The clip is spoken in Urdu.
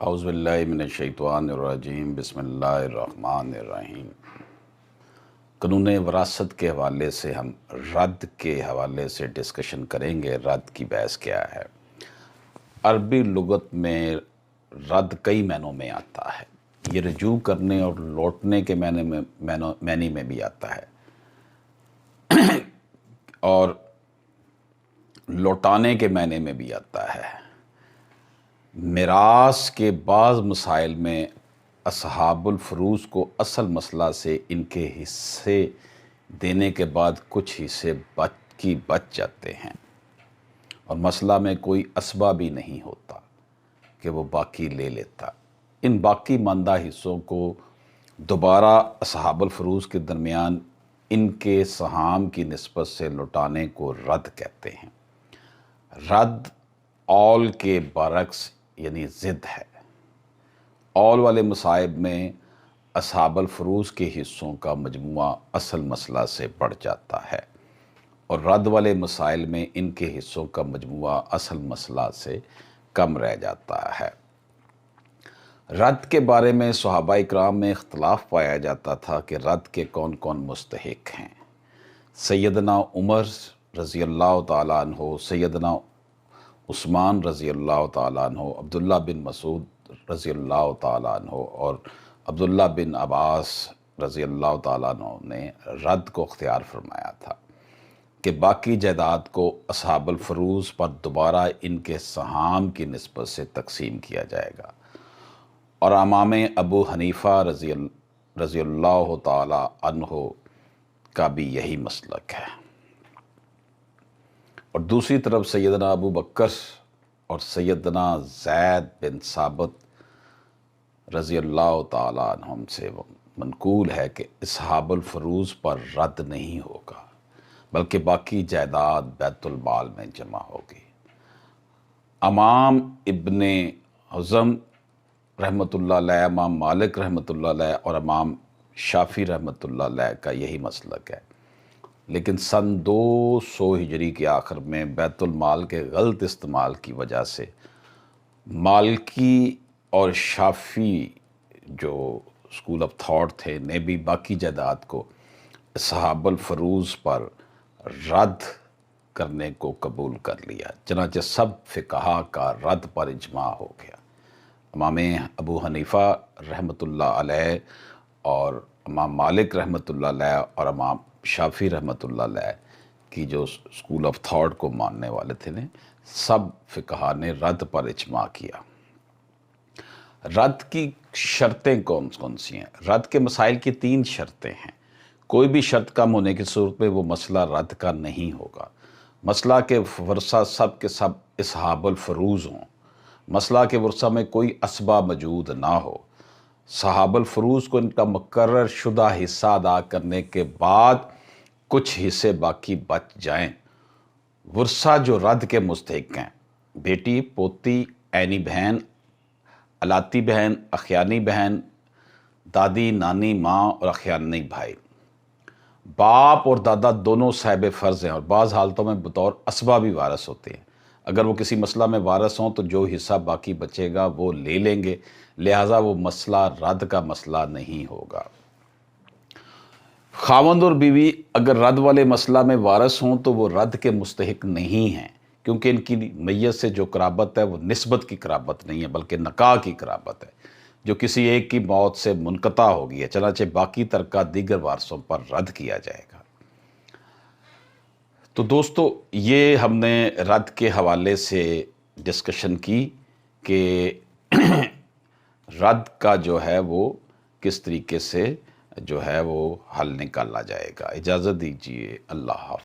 اعوذ باللہ من الشیطان الرجیم بسم اللہ الرحمن الرحیم۔ قانون وراثت کے حوالے سے ہم رد کے حوالے سے ڈسکشن کریں گے۔ رد کی بحث کیا ہے؟ عربی لغت میں رد کئی معنوں میں آتا ہے۔ یہ رجوع کرنے اور لوٹنے کے معنی میں بھی آتا ہے اور لوٹانے کے معنی میں بھی آتا ہے۔ میراث کے بعض مسائل میں اصحاب الفروض کو اصل مسئلہ سے ان کے حصے دینے کے بعد کچھ حصے بچ جاتے ہیں اور مسئلہ میں کوئی اسبہ بھی نہیں ہوتا کہ وہ باقی لے لیتا۔ ان باقی ماندہ حصوں کو دوبارہ اصحاب الفروض کے درمیان ان کے سہام کی نسبت سے لوٹانے کو رد کہتے ہیں۔ رد اول کے برعکس یعنی ضد ہے۔ اول والے مصائب میں اصحاب الفروض کے حصوں کا مجموعہ اصل مسئلہ سے بڑھ جاتا ہے اور رد والے مسائل میں ان کے حصوں کا مجموعہ اصل مسئلہ سے کم رہ جاتا ہے۔ رد کے بارے میں صحابہ اکرام میں اختلاف پایا جاتا تھا کہ رد کے کون کون مستحق ہیں۔ سیدنا عمر رضی اللہ تعالیٰ عنہ، سیدنا عثمان رضی اللہ تعالیٰ عنہ، عبداللہ بن مسعود رضی اللہ تعالیٰ عنہ اور عبداللہ بن عباس رضی اللہ تعالیٰ عنہ نے رد کو اختیار فرمایا تھا کہ باقی جائیداد کو اصحاب الفروض پر دوبارہ ان کے سہام کی نسبت سے تقسیم کیا جائے گا، اور امام ابو حنیفہ رضی اللہ تعالیٰ عنہ کا بھی یہی مسلک ہے۔ اور دوسری طرف سیدنا ابو بکر اور سیدنا زید بن ثابت رضی اللہ تعالیٰ عنہم سے منقول ہے کہ اصحاب الفروض پر رد نہیں ہوگا بلکہ باقی جائیداد بیت المال میں جمع ہوگی۔ امام ابن حزم رحمۃ اللہ علیہ، امام مالک رحمۃ اللہ علیہ اور امام شافعی رحمۃ اللہ علیہ کا یہی مسلک ہے، لیکن سن 200 ہجری کے آخر میں بیت المال کے غلط استعمال کی وجہ سے مالکی اور شافعی جو اسکول آف تھاٹ تھے نے بھی باقی جائیداد کو اصحاب الفروض پر رد کرنے کو قبول کر لیا، چنانچہ سب فقہا کا رد پر اجماع ہو گیا۔ امام ابو حنیفہ رحمۃ اللہ علیہ اور امام مالک رحمۃ اللہ علیہ اور امام شافعی رحمۃ اللہ علیہ کی جو اسکول آف تھاٹ کو ماننے والے تھے سب فقہا نے رد پر اجماع کیا۔ رد کی شرطیں کون کون سی ہیں؟ رد کے مسائل کی 3 شرطیں ہیں۔ کوئی بھی شرط کم ہونے کی صورت میں وہ مسئلہ رد کا نہیں ہوگا۔ مسئلہ کے ورثہ سب کے سب اصحاب الفروض ہوں، مسئلہ کے ورثہ میں کوئی اسبہ موجود نہ ہو، صحاب الفروض کو ان کا مقرر شدہ حصہ ادا کرنے کے بعد کچھ حصے باقی بچ جائیں، ورثہ جو رد کے مستحق ہیں، بیٹی، پوتی، عینی بہن، الاتی بہن، اخیانی بہن، دادی، نانی، ماں اور اخیانی بھائی، باپ اور دادا دونوں صاحب فرض ہیں اور بعض حالتوں میں بطور اسبہ بھی وارث ہوتے ہیں۔ اگر وہ کسی مسئلہ میں وارث ہوں تو جو حصہ باقی بچے گا وہ لے لیں گے، لہٰذا وہ مسئلہ رد کا مسئلہ نہیں ہوگا۔ خاوند اور بیوی اگر رد والے مسئلہ میں وارث ہوں تو وہ رد کے مستحق نہیں ہیں، کیونکہ ان کی میت سے جو قرابت ہے وہ نسبت کی قرابت نہیں ہے بلکہ نکاح کی قرابت ہے جو کسی ایک کی موت سے منقطع ہو گئی ہے، چنانچہ باقی ترکہ دیگر وارثوں پر رد کیا جائے گا۔ تو دوستو، یہ ہم نے رد کے حوالے سے ڈسکشن کی کہ رد کا جو ہے وہ کس طریقے سے جو ہے وہ حل نکالا جائے گا۔ اجازت دیجیے، اللہ حافظ۔